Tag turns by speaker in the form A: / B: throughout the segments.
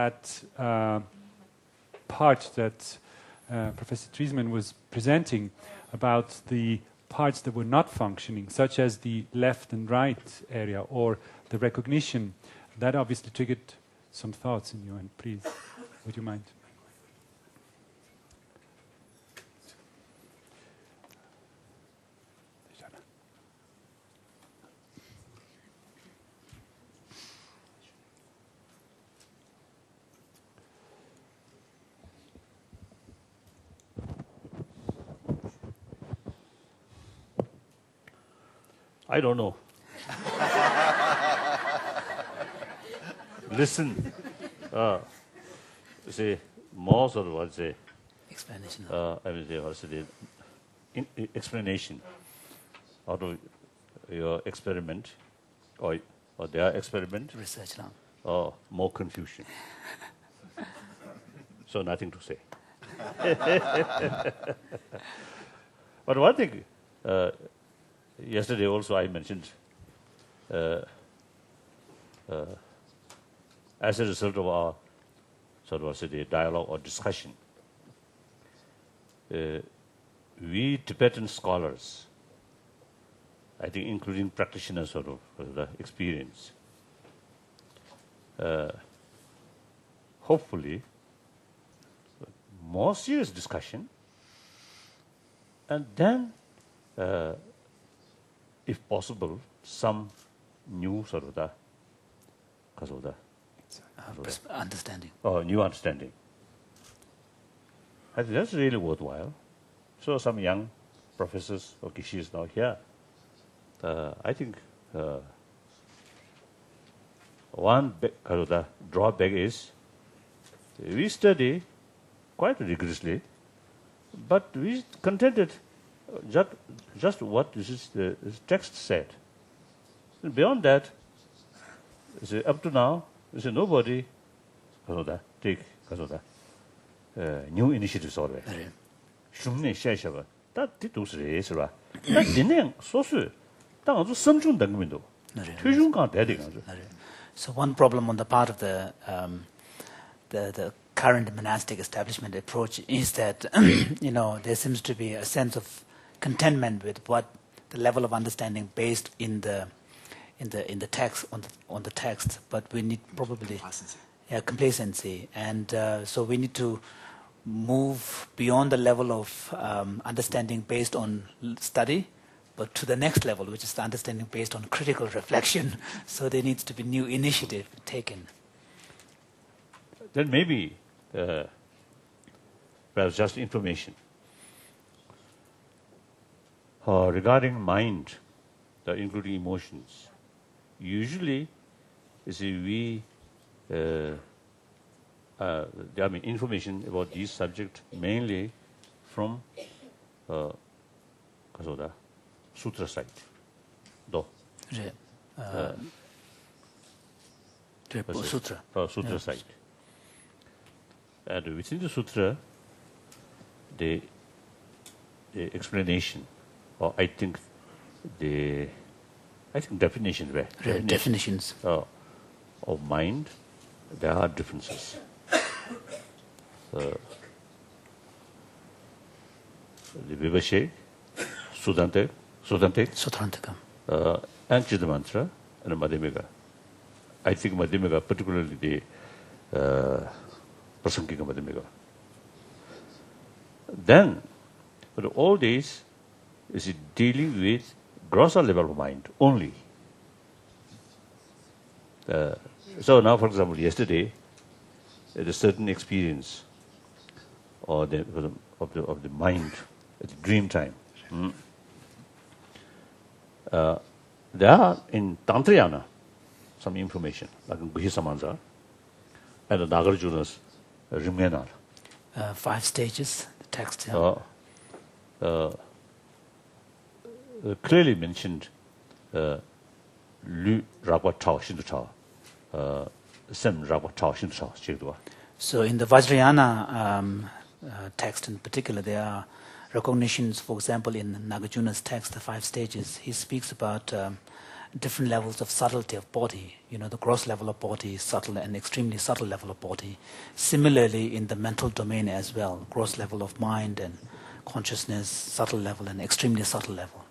A: that part that Professor Triesman was presenting about the parts that were not functioning, such as the left and right area or the recognition, that obviously triggered some thoughts in you. And please, would you mind?
B: I don't know. Listen. See, more sort of what's the
C: explanation.
B: I will say also the explanation out of your experiment or their experiment.
C: Research now.
B: Or more confusion. So nothing to say. But one thing. Yesterday also I mentioned, as a result of our sort of say, dialogue or discussion, we Tibetan scholars, I think including practitioners sort of the experience, hopefully more serious discussion, and then if possible, some new sort of the
C: understanding.
B: Oh, new understanding. I think that's really worthwhile. So some young professors or kishis now here, I think one drawback is we study quite rigorously, but we contented just what this text said. And beyond that, up to now, nobody take new initiatives already. Shumne shashaba, that did those rays, right? That didn't so soon. That was some Jun Dangwindo.
C: So one problem on the part of the current monastic establishment approach is that there seems to be a sense of contentment with what the level of understanding based in the text on the text, but we need probably complacency, and so we need to move beyond the level of understanding based on study, but to the next level, which is the understanding based on critical reflection. So there needs to be new initiative taken.
B: Then maybe perhaps just information. Regarding mind, including emotions, usually, you see, information about these subjects mainly from sutra side.
C: Sutra.
B: Sutra side. And within the sutra, the explanation, or I think definitions,
C: definitions
B: of mind, there are differences. The Vivashe,
C: Sudhantika,
B: and Chidamantra, and Madhyamika. I think Madhyamika, particularly the Prasangika Madhyamika. Then, but all these is dealing with grosser level of mind only. So now, for example, yesterday, a certain experience of the mind at the dream time. There are in Tantrayana some information, like in Guhi and the Nagarjuna's Rimyanar.
C: 5 stages, the text.
B: Clearly mentioned Lu Ragwa Chao Shindu Chao, Sem Ragwa Chao Shindu Chao, Chigdua.
C: So in the Vajrayana text in particular, there are recognitions, for example, in Nagarjuna's text, the 5 stages. He speaks about different levels of subtlety of body. The gross level of body, subtle and extremely subtle level of body. Similarly, in the mental domain as well, gross level of mind and consciousness, subtle level and extremely subtle level.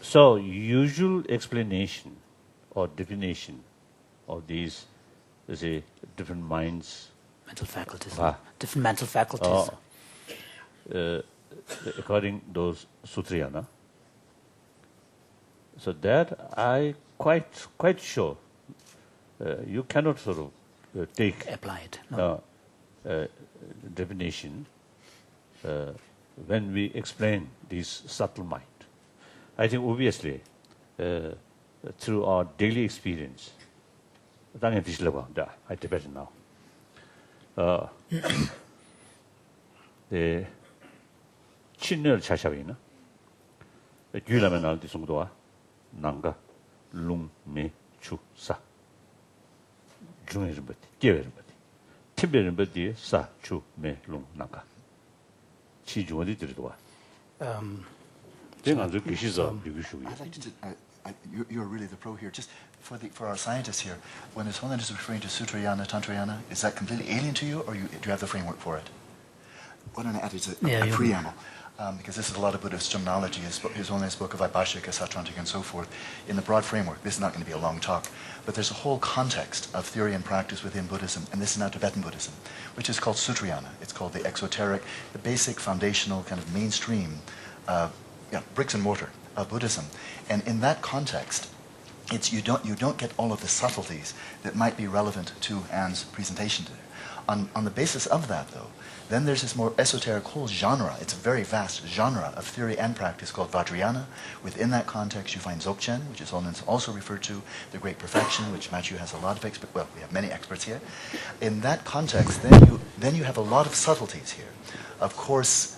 B: So, usual explanation or definition of these, let's say, different minds.
C: Mental faculties. Different mental faculties.
B: According to those Sutrayana. So that I quite sure you cannot sort of take
C: apply it. No.
B: Definition when we explain this subtle mind. I think obviously through our daily experience, I debate now. The 친을 차샤위나 유라면 알디 송도와 난가 룽메 추사 중에는 버티 깨베는 버티 팀베는 버티 사추메 룽 난가 치중어디 들도와 내가 저 기시서 비교슈기
D: You're really the pro here. Just for our scientists here, when His Holiness is referring to Sutrayana, Tantrayana, is that completely alien to you, or do you have the framework for it? What an add is a preamble. Because this is a lot of Buddhist terminology, His Holiness Book of Vaibhashika, Satrantika, and so forth. In the broad framework, this is not going to be a long talk, but there's a whole context of theory and practice within Buddhism, and this is now Tibetan Buddhism, which is called Sutrayana. It's called the exoteric, the basic, foundational, kind of mainstream, bricks and mortar of Buddhism. And in that context, you don't get all of the subtleties that might be relevant to Anne's presentation today. On the basis of that, though, then there's this more esoteric whole genre. It's a very vast genre of theory and practice called Vajrayana. Within that context, you find Dzogchen, which is also referred to, the Great Perfection, which Matthew has a lot of we have many experts here. In that context, then you have a lot of subtleties here. Of course,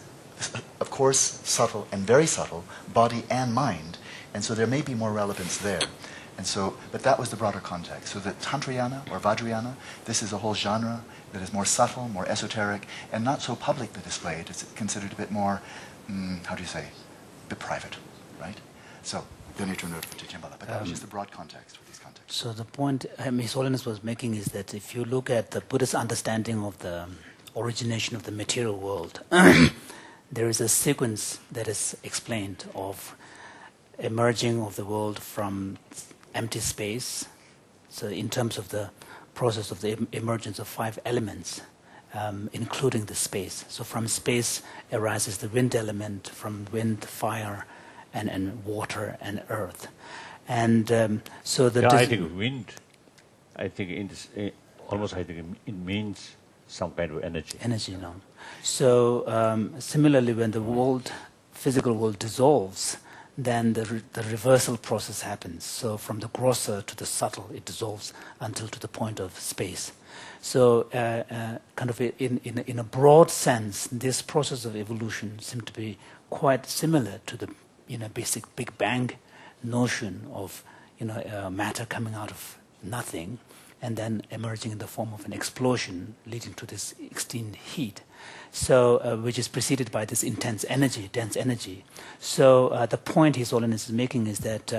D: subtle and very subtle, body and mind, and so there may be more relevance there. And so, but that was the broader context. So the Tantrayana or Vajrayana, this is a whole genre that is more subtle, more esoteric, and not so publicly displayed. It's considered a bit more, a bit private, right? So, then you turn it over to Chimbala. But that was just the broad context for these contexts.
C: So the point His Holiness was making is that if you look at the Buddhist understanding of the origination of the material world, there is a sequence that is explained of emerging of the world from empty space. So in terms of the process of the emergence of 5 elements, including the space. So from space arises the wind element, from wind, fire, and water and earth. And so the...
B: I think wind, it means some kind of energy.
C: Energy, no. So similarly, when the physical world dissolves, then the reversal process happens. So from the grosser to the subtle, it dissolves until to the point of space. So kind of in a broad sense, this process of evolution seems to be quite similar to the basic Big Bang notion of matter coming out of nothing and then emerging in the form of an explosion leading to this extreme heat. So, which is preceded by this intense energy, dense energy. So the point His Holiness is making is that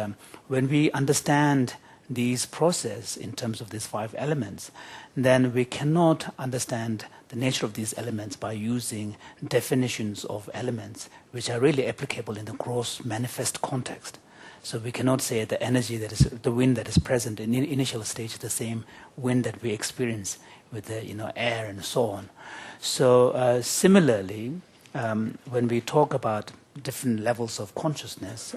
C: when we understand these processes in terms of these 5 elements, then we cannot understand the nature of these elements by using definitions of elements which are really applicable in the gross manifest context. So we cannot say the energy that is the wind that is present in the initial stage is the same wind that we experience with the air and so on. So similarly, when we talk about different levels of consciousness,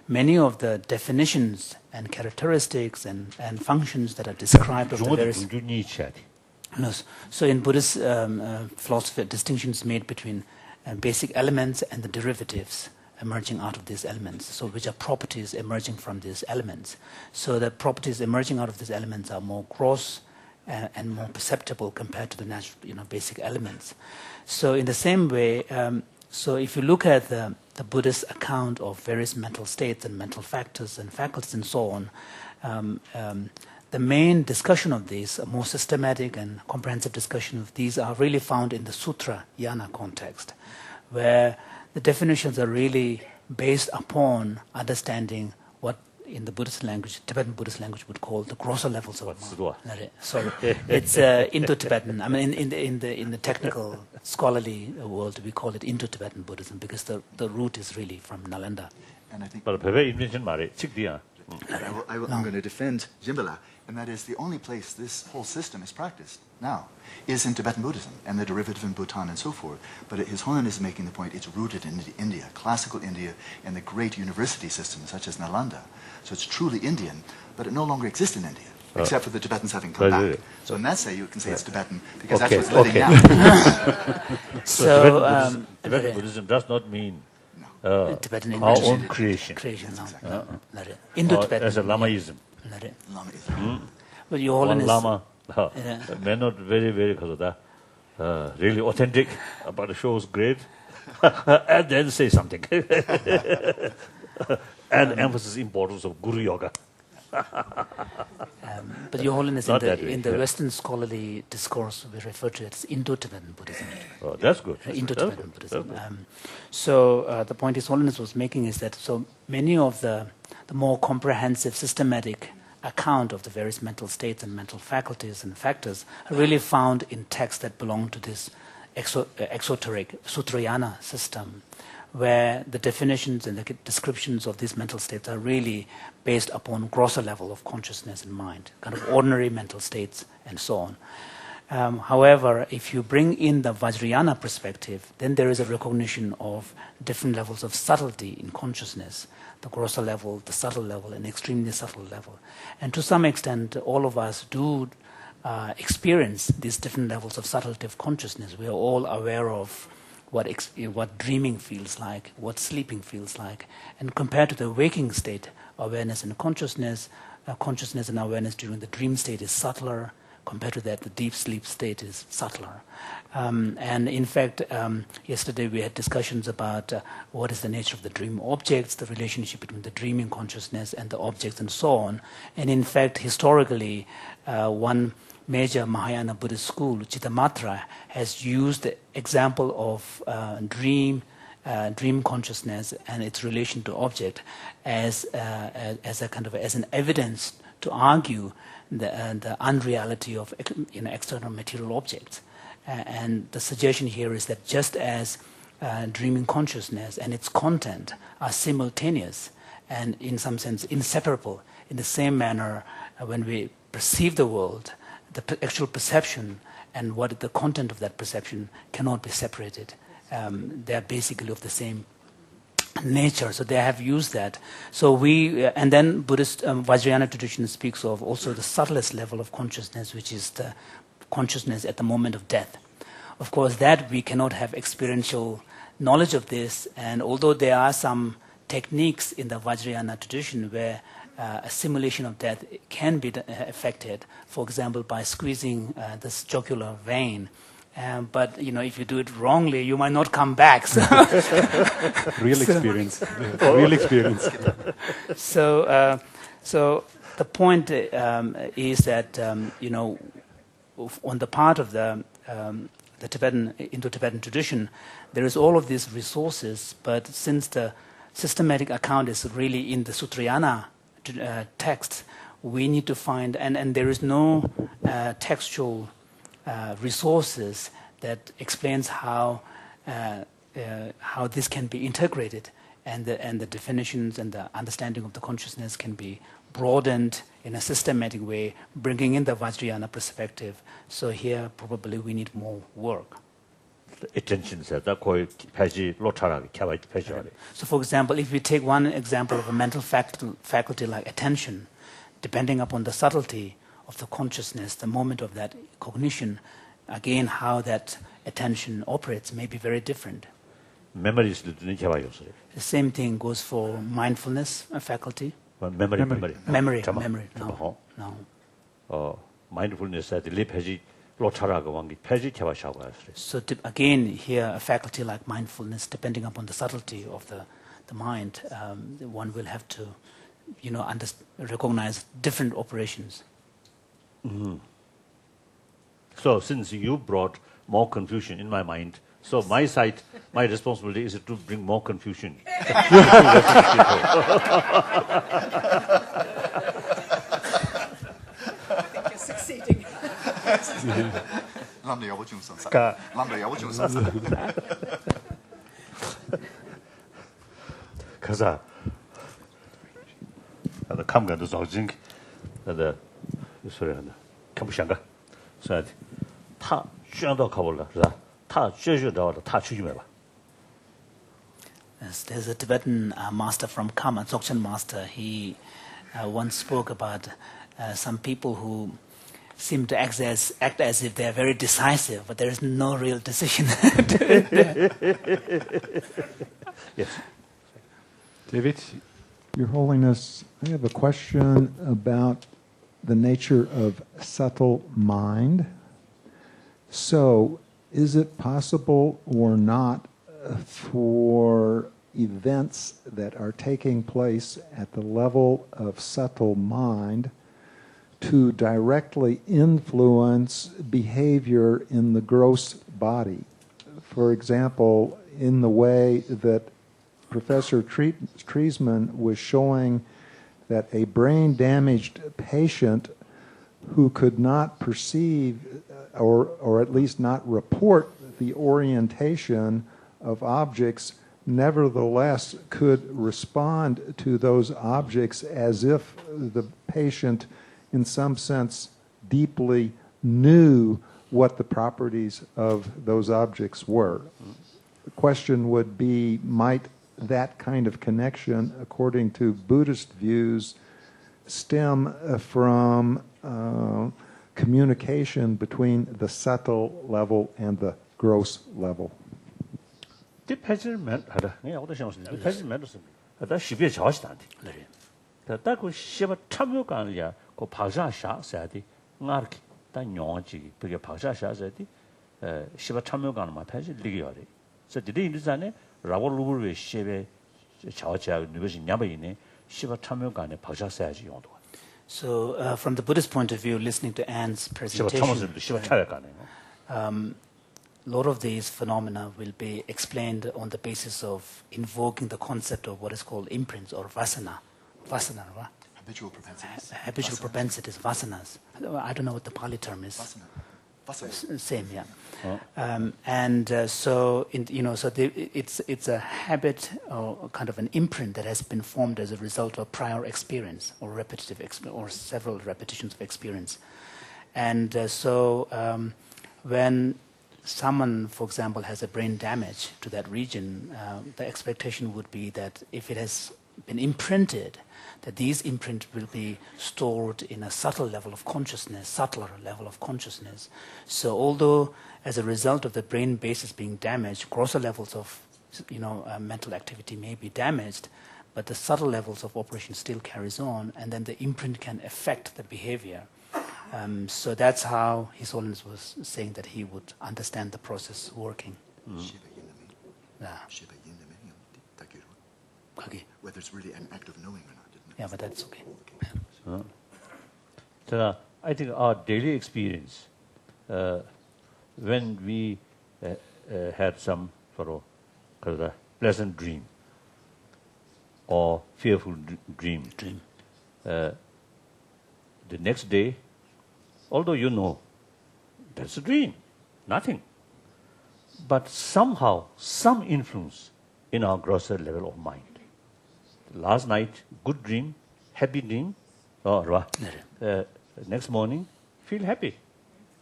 C: many of the definitions and characteristics and functions that are described of the various... No, so in Buddhist philosophy, distinctions made between basic elements and the derivatives emerging out of these elements, so which are properties emerging from these elements. So the properties emerging out of these elements are more gross and more perceptible compared to the natural, basic elements. So in the same way, so if you look at the Buddhist account of various mental states and mental factors and faculties and so on, the main discussion of these, a more systematic and comprehensive discussion of these, are really found in the Sutra Yana context, where the definitions are really based upon understanding what in the Buddhist language, Tibetan Buddhist language would call the grosser levels of mind. So it's Indo-Tibetan. I mean, in the technical scholarly world, we call it Indo-Tibetan Buddhism because the root is really from Nalanda.
D: And I think
B: But invention 말에 직디야.
D: I'm going to defend Jimbala, and that is the only place this whole system is practiced now is in Tibetan Buddhism and the derivative in Bhutan and so forth. But His Holiness is making the point it's rooted in India, classical India, and the great university systems such as Nalanda. So it's truly Indian, but it no longer exists in India, except for the Tibetans having come back. So in that say, you can say it's Tibetan because that's what's living now.
B: So Tibetan Buddhism does not mean
C: Tibetan
B: our own creation.
C: Indo-Tibetan.
B: As a Lamaism.
D: Lamaism.
C: But Your
B: One
C: Holiness,
B: Lama may not very, very really authentic, but the show is great. And then say something. And emphasis importance of Guru Yoga.
C: but Your Holiness, in the Western scholarly discourse, we refer to it as Indo-Tibetan Buddhism.
B: Oh, that's good.
C: Indo-Tibetan Buddhism. So the point His Holiness was making is that so many of the more comprehensive, systematic account of the various mental states and mental faculties and factors are really found in texts that belong to this exoteric Sutrayana system, where the definitions and the descriptions of these mental states are really based upon grosser level of consciousness and mind, kind of ordinary mental states and so on. However, if you bring in the Vajrayana perspective, then there is a recognition of different levels of subtlety in consciousness, the grosser level, the subtle level, and extremely subtle level. And to some extent, all of us do experience these different levels of subtlety of consciousness. We are all aware of what dreaming feels like, what sleeping feels like. And compared to the waking state, awareness and consciousness and awareness during the dream state is subtler. Compared to that, the deep sleep state is subtler. And in fact, yesterday we had discussions about what is the nature of the dream objects, the relationship between the dreaming consciousness and the objects and so on. And in fact, historically, one major Mahayana Buddhist school, Chittamatra, has used the example of dream consciousness and its relation to object as a kind of as an evidence to argue the unreality of external material objects. And the suggestion here is that just as dreaming consciousness and its content are simultaneous and in some sense inseparable, in the same manner when we perceive the world, the actual perception and what the content of that perception cannot be separated. They are basically of the same nature, so they have used that. So and then Buddhist Vajrayana tradition speaks of also the subtlest level of consciousness, which is the consciousness at the moment of death. Of course, that we cannot have experiential knowledge of this, and although there are some techniques in the Vajrayana tradition where a simulation of death can be affected, for example, by squeezing this jugular vein. But if you do it wrongly, you might not come back. So
A: Real experience. Real experience.
C: So the point is that on the part of the Tibetan Indo-Tibetan tradition, there is all of these resources. But since the systematic account is really in the Sutrayana text, we need to find and there is no textual resources that explains how this can be integrated, and the definitions and the understanding of the consciousness can be broadened in a systematic way, bringing in the Vajrayana perspective. So here probably we need more work. So for example, if we take one example of a mental faculty like attention, depending upon the subtlety of the consciousness, the moment of that cognition, again, how that attention operates may be very different.
B: The
C: same thing goes for mindfulness faculty.
B: Memory.
C: No.
B: Mindfulness at the
C: So again, here a faculty like mindfulness, depending upon the subtlety of the mind, one will have to, recognize different operations.
B: Mm-hmm. So since you brought more confusion in my mind So my responsibility is to bring more confusion.
C: You're succeeding.
B: 가사. 나 감각도 좋진. 나도 소리 한다. 감부샹가.所以他选到考不了，是吧？他学学到了，他去就没吧。
C: Yes, there's a Tibetan master from Kama, Dzogchen master. He once spoke about some people who seem to act as if they're very decisive, but there is no real decision.
B: Yes.
A: David?
E: Your Holiness, I have a question about the nature of subtle mind. So, is it possible or not for events that are taking place at the level of subtle mind to directly influence behavior in the gross body? For example, in the way that Professor Treisman was showing that a brain-damaged patient who could not perceive or at least not report the orientation of objects nevertheless could respond to those objects as if the patient in some sense deeply knew what the properties of those objects were. The question would be, might that kind of connection, according to Buddhist views, stem from communication between the subtle level and the gross level?
B: 디패질면 하다. 내가 어떤 생각을 했는데 디패질면도 다 쉽게 저시다는데. 다 그 시바 참여관이야. 그 박사샤사디 나르키 다 녀지. 그게 박사샤사디 시바 참여관만 패질 리기어리. 그래서 디디 인도산에 라볼루블의 시베 저자 누구지 냐바이네 시바 참여관에 박사사야지 용도.
C: So, from the Buddhist point of view, listening to Anne's presentation, a lot of these phenomena will be explained on the basis of invoking the concept of what is called imprints or vasana. Vasana, right?
D: Habitual propensities.
C: Habitual propensities, vasanas. I don't know what the Pali term is.
D: Vasana.
C: Same, yeah.
D: Oh.
C: So it's a habit or kind of an imprint that has been formed as a result of prior experience or repetitive or several repetitions of experience. And when someone, for example, has a brain damage to that region, the expectation would be that if it has been imprinted, that these imprints will be stored in a subtler level of consciousness. So although as a result of the brain basis being damaged, grosser levels of mental activity may be damaged, but the subtle levels of operation still carries on, and then the imprint can affect the behavior. So that's how His Holiness was saying that he would understand the process working.
D: Whether it's really an act of knowing or not.
C: Yeah, but that's okay.
B: So I think our daily experience, when we had some sort of pleasant dream or fearful dream, the next day, although you know that's a dream, nothing, but somehow some influence in our grosser level of mind. Last night, good dream, happy dream, next morning, feel happy,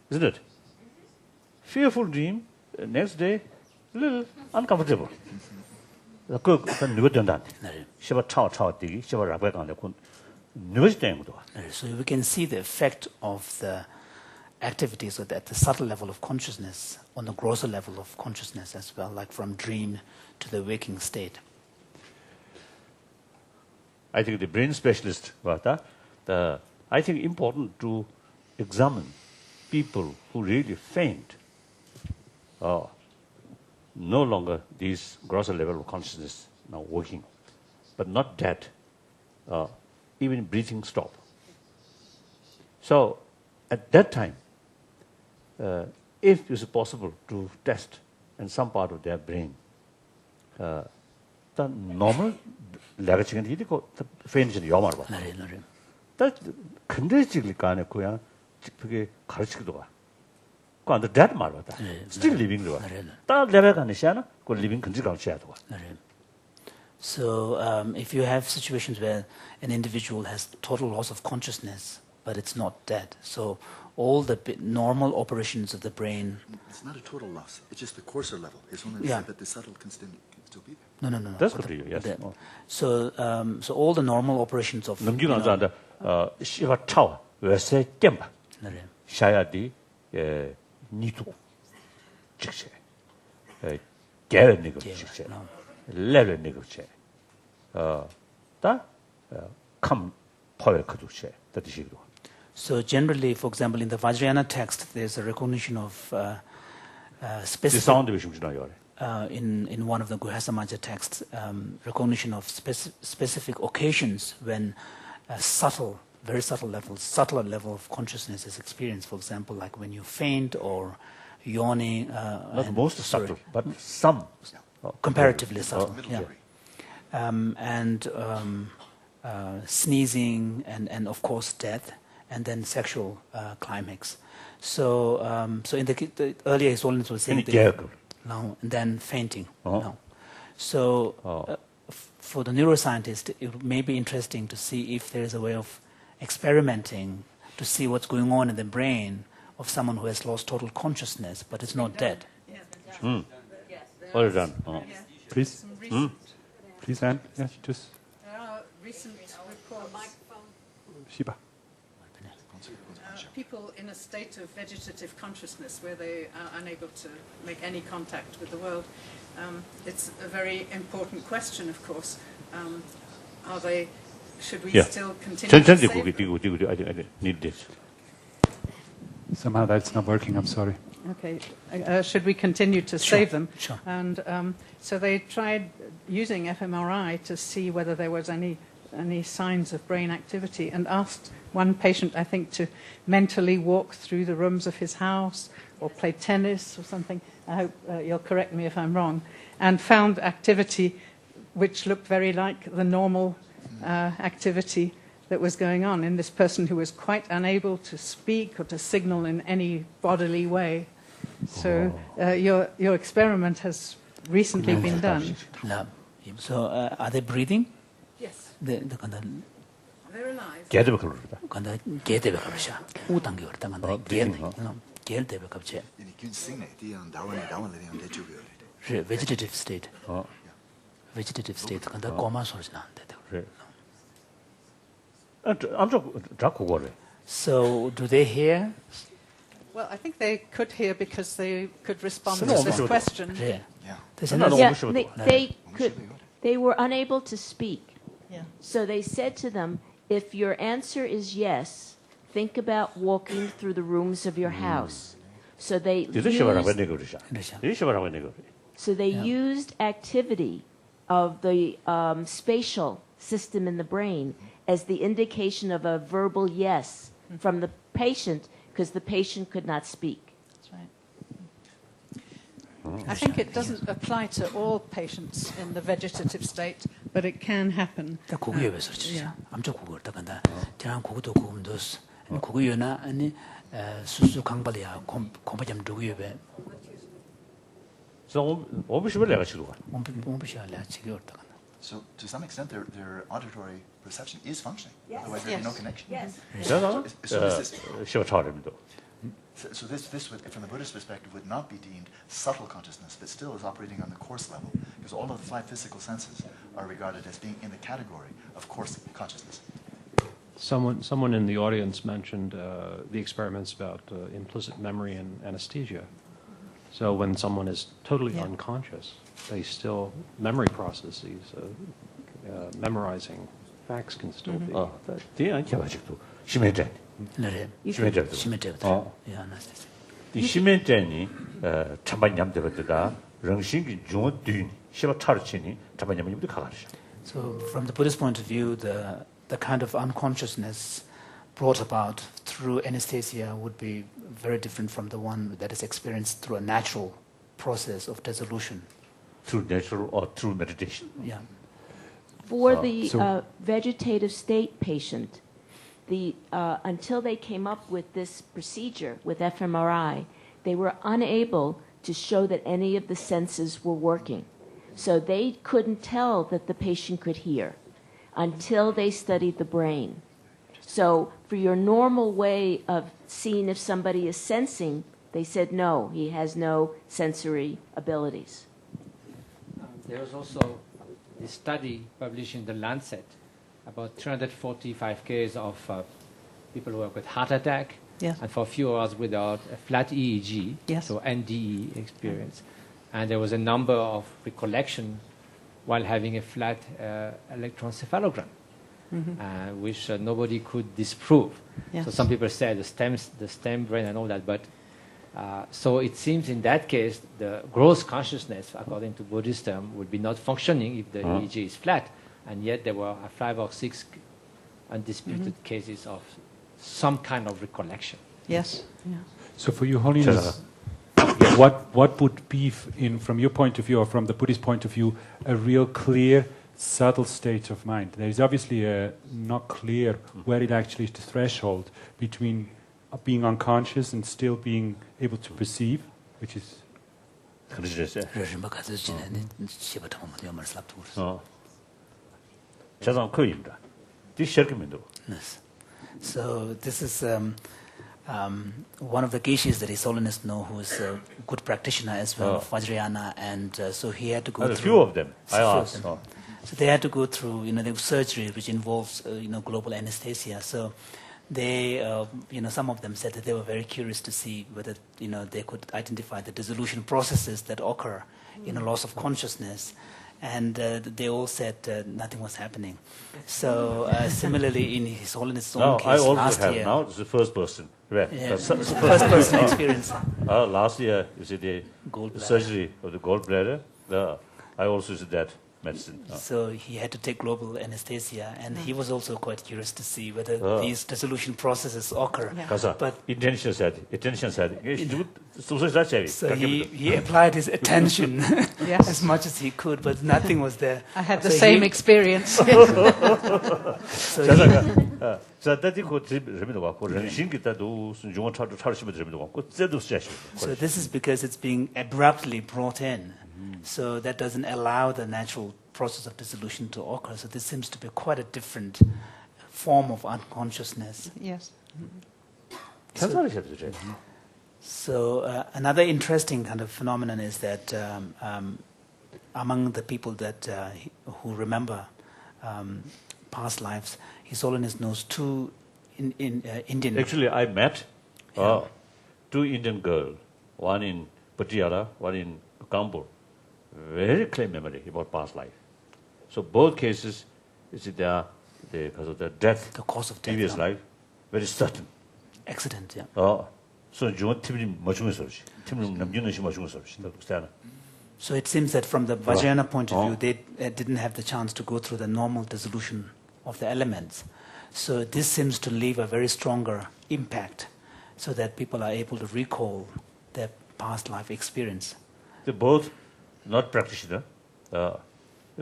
B: isn't it? Fearful dream, next day, little uncomfortable.
C: So we can see the effect of the activities at the subtle level of consciousness on the grosser level of consciousness as well, like from dream to the waking state.
B: I think the brain specialist, I think important to examine people who really faint. No longer this grosser level of consciousness now working, but not that, even breathing stop. So at that time, if it is possible to test and some part of their brain. The normal legacy is faint yomarba. That conditionally kind of kuya karchikdo. Under that marba, still living. That level can shana, go living considerable shadow.
C: So if you have situations where an individual has total loss of consciousness, but it's not dead, so all the normal operations of the brain...
D: It's not a total loss. It's just the coarser level. It's only said that the subtle can still be there.
C: No.
B: That's what you, yes.
C: So all the normal operations of...
B: Shiva Chao, where say Gemba. Shayadi, Nitu, Chikshe, Gare Nigoche, Level Nigoche. That come power Kaduche, that is you.
C: So generally, for example, in the Vajrayana text, there's a recognition of specific... in one of the Guhyasamaja texts, recognition of specific occasions when a very subtler level of consciousness is experienced. For example, like when you faint or yawning.
B: Not most subtle, but some.
C: Comparatively subtle. And sneezing and of course death. And then sexual climax. So in the earlier His Holiness was saying no, and then fainting. No. So for the neuroscientist, it may be interesting to see if there is a way of experimenting to see what's going on in the brain of someone who has lost total consciousness, but is not dead.
B: Well done.
A: Please. Please, Anne. Yes, just.
F: Recent reports.
A: Shiba.
F: People in a state of vegetative consciousness where they are unable to make any contact with the world. It's a very important question, of course. Should we still continue to save them?
B: I need this.
A: Somehow that's not working, I'm sorry.
F: Okay. Should we continue to save them?
C: Sure.
F: And so they tried using fMRI to see whether there was any signs of brain activity, and asked one patient, I think, to mentally walk through the rooms of his house or play tennis or something. I hope you'll correct me if I'm wrong. And found activity which looked very like the normal activity that was going on in this person who was quite unable to speak or to signal in any bodily way. So your experiment has recently been done.
C: So are they breathing?
F: Yes.
C: They're
F: alive.
C: Vegetative state. Vegetative state. So do they hear?
F: Well, I think they could hear because they could respond to this question.
G: They were unable to speak.
F: Yeah.
G: So they said to them, if your answer is yes, think about walking through the rooms of your house. So they used activity of the spatial system in the brain as the indication of a verbal yes from the patient, because the patient could not speak.
F: That's right. I think it doesn't apply to all patients in the vegetative state, but it can happen.
D: So to some extent, their auditory perception is functioning.
G: Yes.
D: Otherwise, there'd be no connection.
G: Yes.
D: So this would, from the Buddhist perspective, would not be deemed subtle consciousness, but still is operating on the coarse level, because all of the 5 physical senses are regarded as being in the category of coarse consciousness.
H: Someone in the audience mentioned the experiments about implicit memory and anesthesia. So when someone is totally unconscious, they still, memory processes, memorizing facts can still be.
C: So from the Buddhist point of view, the kind of unconsciousness brought about through anesthesia would be very different from the one that is experienced through a natural process of dissolution.
B: Through natural or through meditation.
C: Yeah.
G: For the vegetative state patient, until they came up with this procedure with fMRI, they were unable to show that any of the senses were working. So they couldn't tell that the patient could hear until they studied the brain. So for your normal way of seeing if somebody is sensing, they said no, he has no sensory abilities.
I: There was also a study published in The Lancet about 345 cases of people who have got heart attack,
F: Yes.
I: and for a few hours without a flat EEG,
F: Yes.
I: so NDE experience. And there was a number of recollection while having a flat electroencephalogram, which nobody could disprove.
F: Yes.
I: So some people say the stem brain and all that, but so it seems in that case the gross consciousness, according to Buddhist term, would be not functioning if the EEG is flat, and yet there were 5 or 6 undisputed cases of some kind of recollection.
F: Yes. Yeah.
A: So for Your Holiness, what would be, from your point of view or from the Buddhist point of view, a real clear, subtle state of mind? There is obviously not clear where it actually is the threshold between being unconscious and still being able to perceive, which is...
C: Yes. So this is one of the Geshis that His Holiness know, who is a good practitioner as well of Vajrayana, and so he had to go through...
B: A few of them, I asked.
C: So they had to go through, the surgery, which involves, global anesthesia. So they, some of them said that they were very curious to see whether, they could identify the dissolution processes that occur in a loss of consciousness. And they all said nothing was happening. So similarly, in His Holiness' own case,
B: I also
C: last
B: have
C: year...
B: now, it's the first person. Right.
C: Yeah, first person experience.
B: Last year, you see the
C: Gallbladder.
B: surgery of the gallbladder. I also used that medicine.
C: So he had to take global anesthesia, and he was also quite curious to see whether these dissolution processes occur.
F: Yeah.
C: But
B: Attention said.
C: so he applied his attention
F: Yes.
C: as much as he could, but nothing was there.
F: I had the
C: So
F: same
C: he-
F: experience.
C: So he,
B: 자, 다디 그 재미도 갖고 신기다도 중앙 차르시면 재미도 갖고 쟤도 쓰야시.
C: so this is because it's being abruptly brought in. So that doesn't allow the natural process of dissolution to occur. So this seems to be quite a different form of unconsciousness.
F: Yes.
C: So another interesting kind of phenomenon is that among the people that who remember past lives, His Holiness knows two Indian.
B: Actually, I met 2 Indian girls, one in Patiala, one in Kanpur. Very clear memory about past life. So both cases, because of the death,
C: The cause of death,
B: previous
C: yeah.
B: life, very certain.
C: Accident, yeah.
B: So 중원 팀이 멋중에서 없이, 팀을 남기는 시 멋중에서 없이.
C: So it seems that from the Vajrayana point of view, they didn't have the chance to go through the normal dissolution of the elements. So this seems to leave a very stronger impact, so that people are able to recall their past life experience.
B: They both not practitioner, the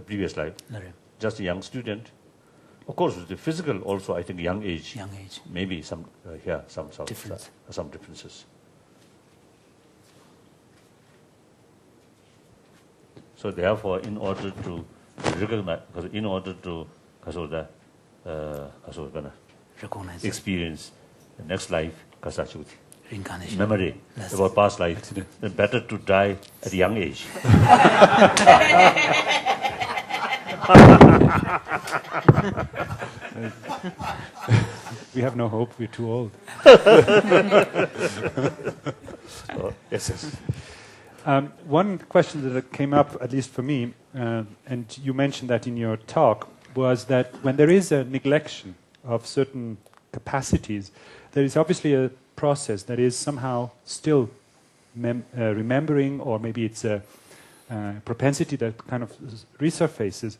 B: previous life,
C: Nare.
B: just a young student. Of course, the physical also, I think, young age.
C: Young age.
B: Maybe some
C: Difference.
B: some differences. So therefore, in order to recognize, in order to
C: Recognize
B: experience the next life,
C: reincarnation.
B: memory
C: Yes.
B: about past life, then better to die at a young age.
A: We have no hope, we're too old.
B: Yes.
A: One question that came up, at least for me, and you mentioned that in your talk, was that when there is a neglection of certain capacities, there is obviously a process that is somehow still remembering, or maybe it's a propensity that kind of resurfaces.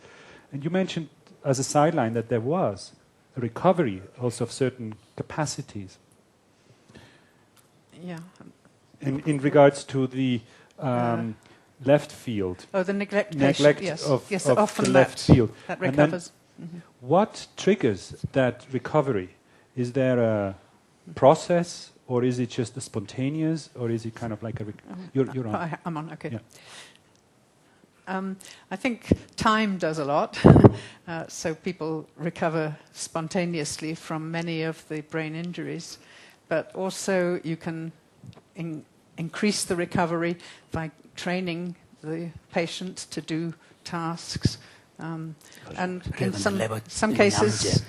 A: And you mentioned as a sideline that there was a recovery also of certain capacities.
F: Yeah.
A: In regards to the left field.
F: Oh, the neglect
A: Neglect
F: patient, yes.
A: of,
F: yes,
A: of
F: often
A: the left field.
F: That
A: And then
F: recovers.
A: what triggers that recovery? Is there a process, or is it just a spontaneous, or is it kind of like a... You're on.
F: I'm on, okay.
A: Yeah.
F: I think time does a lot. So people recover spontaneously from many of the brain injuries. But also you can increase the recovery by training the patient to do tasks. And in some cases,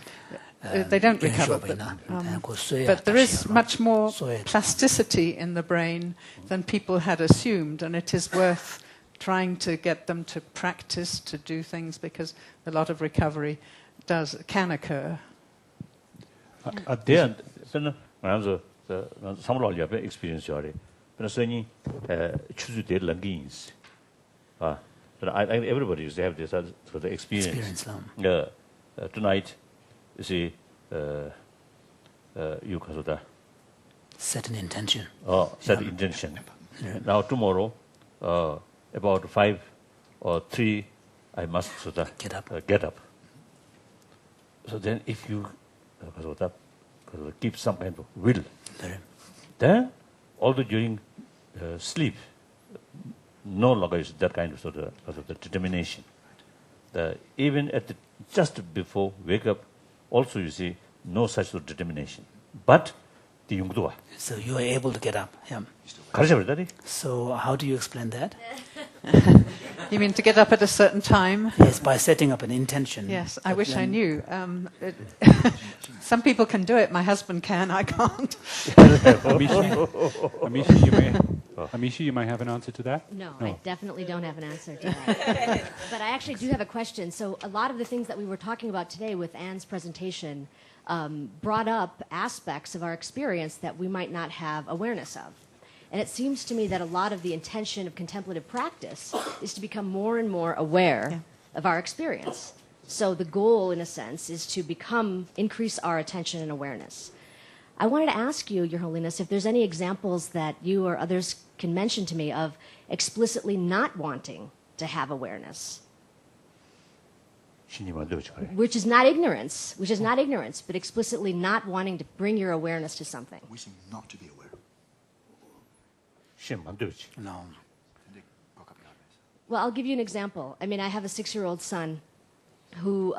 F: they don't recover. But there is much more plasticity in the brain than people had assumed, and it is worth trying to get them to practice to do things, because a lot of recovery can occur.
B: experience everybody used to have this sort of experience. Tonight, you see, you can
C: set an intention.
B: Set intention. Now tomorrow, about 5 or 3, I must get up. So then, if you keep some kind of will, then although during sleep, no longer is that kind of the determination. Even at just before wake up, also you see no such sort of determination. But the yungdua.
C: So you are able to get up. Yeah. So how do you explain that?
F: You mean to get up at a certain time?
C: Yes, by setting up an intention.
F: Yes, I wish I knew. Some people can do it. My husband can. I can't.
A: Amishi, you might have an answer to that?
J: No, I definitely don't have an answer to that. But I actually do have a question. So a lot of the things that we were talking about today with Anne's presentation brought up aspects of our experience that we might not have awareness of. And it seems to me that a lot of the intention of contemplative practice is to become more and more aware of our experience. So the goal, in a sense, is to increase our attention and awareness. I wanted to ask you, Your Holiness, if there's any examples that you or others can mention to me of explicitly not wanting to have awareness. Which is not ignorance, but explicitly not wanting to bring your awareness to something.
D: Wishing not to be aware.
C: No.
J: Well, I'll give you an example. I mean, I have a 6-year-old son who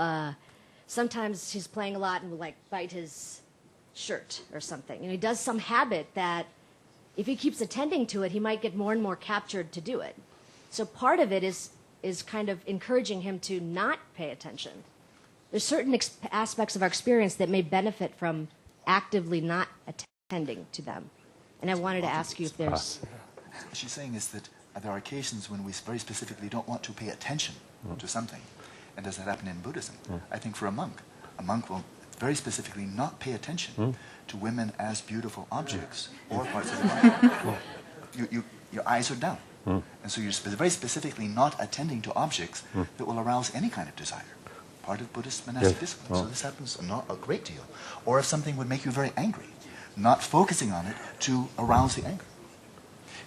J: sometimes he's playing a lot and will bite his shirt or something. And he does some habit that if he keeps attending to it, he might get more and more captured to do it. So part of it is kind of encouraging him to not pay attention. There's certain aspects of our experience that may benefit from actively not attending to them. And I wanted to ask you if there's...
D: What she's saying is that there are occasions when we very specifically don't want to pay attention to something. And does that happen in Buddhism? I think for a monk will very specifically not pay attention to women as beautiful objects or parts of the body. Your eyes are down. And so you're very specifically not attending to objects that will arouse any kind of desire. Part of Buddhist monastic discipline. So this happens not a great deal. Or if something would make you very angry, not focusing on it to arouse the anger.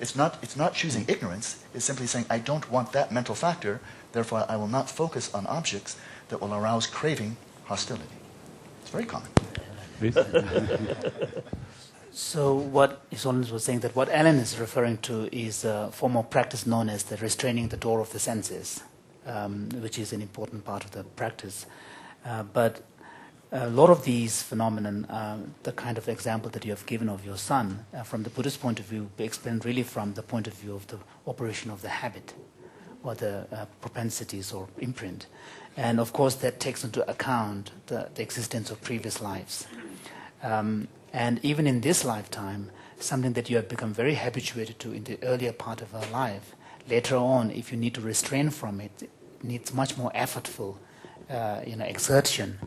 D: It's not choosing ignorance. It's simply saying, I don't want that mental factor, therefore I will not focus on objects that will arouse craving, hostility. It's very common.
C: So what His Holiness was saying, that what Alan is referring to is a form of practice known as the restraining the door of the senses, which is an important part of the practice. But a lot of these phenomena, the kind of example that you have given of your son, from the Buddhist point of view, be explained really from the point of view of the operation of the habit or the propensities or imprint. And of course that takes into account the existence of previous lives. And even in this lifetime, something that you have become very habituated to in the earlier part of our life, later on, if you need to restrain from it, it needs much more effortful exertion.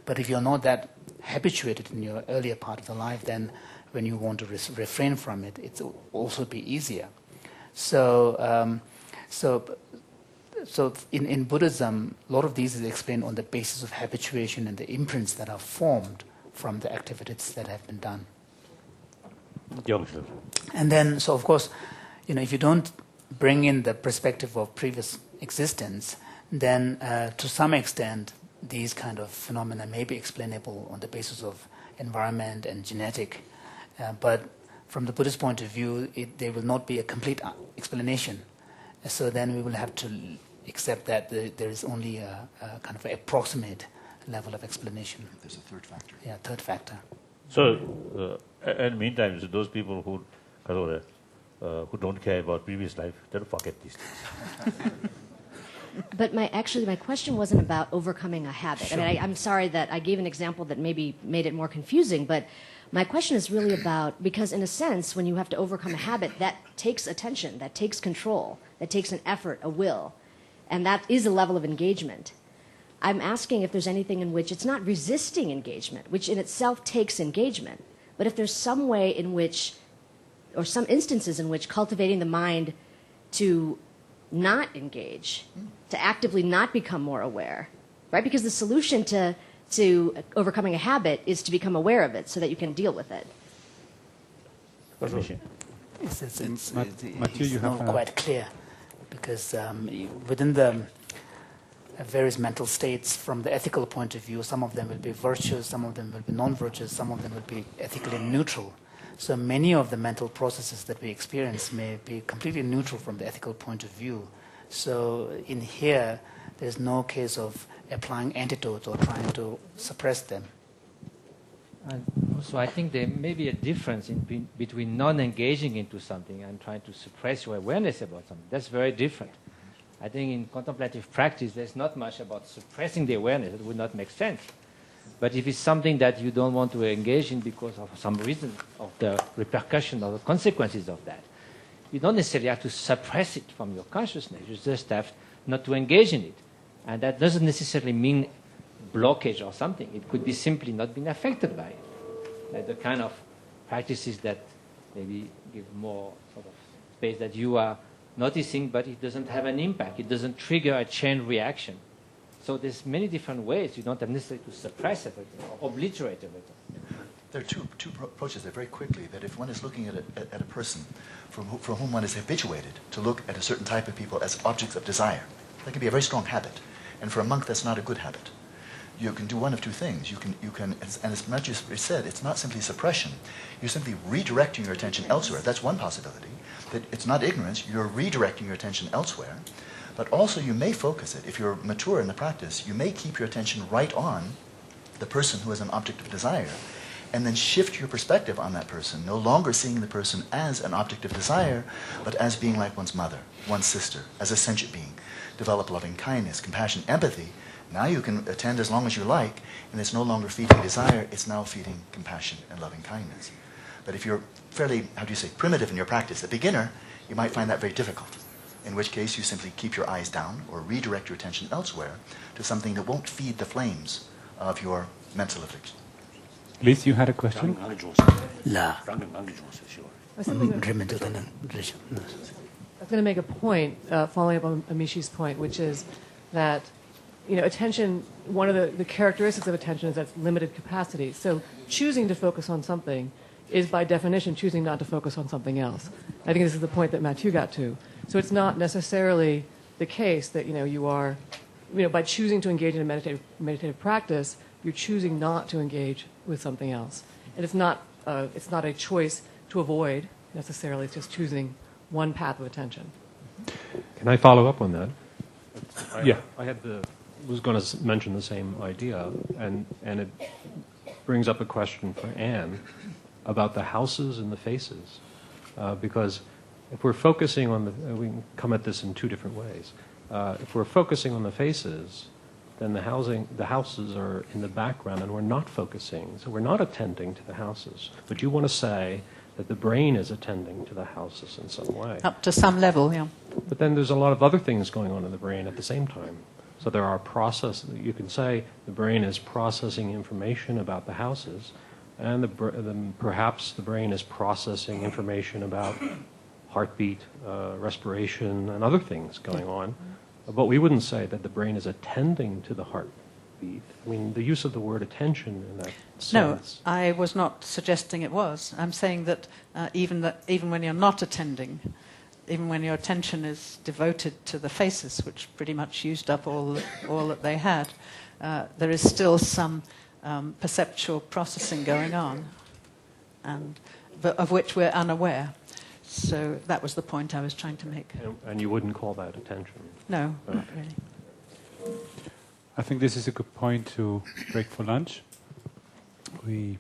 C: But if you're not that habituated in your earlier part of the life, then when you want to refrain from it, it'll also be easier. So in Buddhism, a lot of these is explained on the basis of habituation and the imprints that are formed from the activities that have been done. And then, so of course, if you don't bring in the perspective of previous existence, then to some extent these kind of phenomena may be explainable on the basis of environment and genetic. But from the Buddhist point of view, there will not be a complete explanation. So then we will have to accept that there is only a kind of approximate level of explanation.
D: There's a third factor.
C: Yeah, third factor.
B: So, and meantime, so those people who don't care about previous life, they'll forget these things.
J: But my question wasn't about overcoming a habit. Sure. I mean, I'm sorry that I gave an example that maybe made it more confusing, but my question is really about, because in a sense, when you have to overcome a habit, that takes attention, that takes control, that takes an effort, a will, and that is a level of engagement. I'm asking if there's anything in which it's not resisting engagement, which in itself takes engagement, but if there's some way in which, or some instances in which cultivating the mind to not engage, to actively not become more aware, right? Because the solution to overcoming a habit is to become aware of it so that you can deal with it.
C: It's
A: Mathieu, you have
C: not quite clear, because within the various mental states, from the ethical point of view, some of them will be virtuous, some of them will be non-virtuous, some of them will be ethically neutral. So many of the mental processes that we experience may be completely neutral from the ethical point of view. So in here, there's no case of applying antidotes or trying to suppress them.
I: And also, I think there may be a difference between non-engaging into something and trying to suppress your awareness about something. That's very different. I think in contemplative practice, there's not much about suppressing the awareness. It would not make sense. But if it's something that you don't want to engage in because of some reason, of the repercussion or the consequences of that, you don't necessarily have to suppress it from your consciousness. You just have not to engage in it. And that doesn't necessarily mean blockage or something. It could be simply not being affected by it. Like the kind of practices that maybe give more sort of space that you are noticing, but it doesn't have an impact. It doesn't trigger a chain reaction. So there's many different ways. You don't have necessarily to suppress everything or obliterate everything.
D: There are two approaches there very quickly, that if one is looking at a person for whom one is habituated to look at a certain type of people as objects of desire, that can be a very strong habit. And for a monk, that's not a good habit. You can do one of two things. You can, and as much as said, it's not simply suppression. You're simply redirecting your attention elsewhere. That's one possibility. That it's not ignorance. You're redirecting your attention elsewhere. But also you may focus it. If you're mature in the practice, you may keep your attention right on the person who is an object of desire, and then shift your perspective on that person, no longer seeing the person as an object of desire, but as being like one's mother, one's sister, as a sentient being. Develop loving kindness, compassion, empathy. Now you can attend as long as you like, and it's no longer feeding desire, it's now feeding compassion and loving kindness. But if you're fairly, primitive in your practice, a beginner, you might find that very difficult. In which case you simply keep your eyes down or redirect your attention elsewhere to something that won't feed the flames of your mental affliction.
A: Liz, you had a question?
K: I was going to make a point, following up on Amishi's point, which is that, attention, one of the characteristics of attention is that it's limited capacity. So choosing to focus on something is by definition choosing not to focus on something else. I think this is the point that Mathieu got to. So it's not necessarily the case that, you are, by choosing to engage in a meditative practice, you're choosing not to engage with something else. And it's not a choice to avoid necessarily, it's just choosing one path of attention.
H: Can I follow up on that?
A: Yeah.
H: I was going to mention the same idea, and it brings up a question for Anne about the houses and the faces, because if we're focusing on we can come at this in two different ways. If we're focusing on the faces, then the houses are in the background, and we're not focusing, so we're not attending to the houses. But you want to say that the brain is attending to the houses in some way.
F: Up to some level, yeah.
H: But then there's a lot of other things going on in the brain at the same time. So there are you can say the brain is processing information about the houses, and perhaps the brain is processing information about heartbeat, respiration, and other things going on. But we wouldn't say that the brain is attending to the heartbeat. I mean, the use of the word attention in that sense.
F: No, I was not suggesting it was. I'm saying that even when you're not attending, even when your attention is devoted to the faces, which pretty much used up all that they had, there is still some perceptual processing going on, but of which we're unaware. So that was the point I was trying to make.
H: And you wouldn't call that attention?
F: No, not really.
A: I think this is a good point to break for lunch. We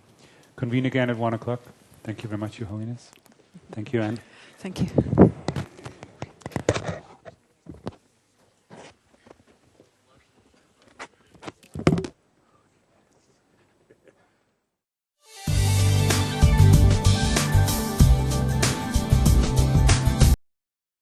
A: convene again at 1 o'clock. Thank you very much, Your Holiness. Thank you, Anne.
F: Thank you.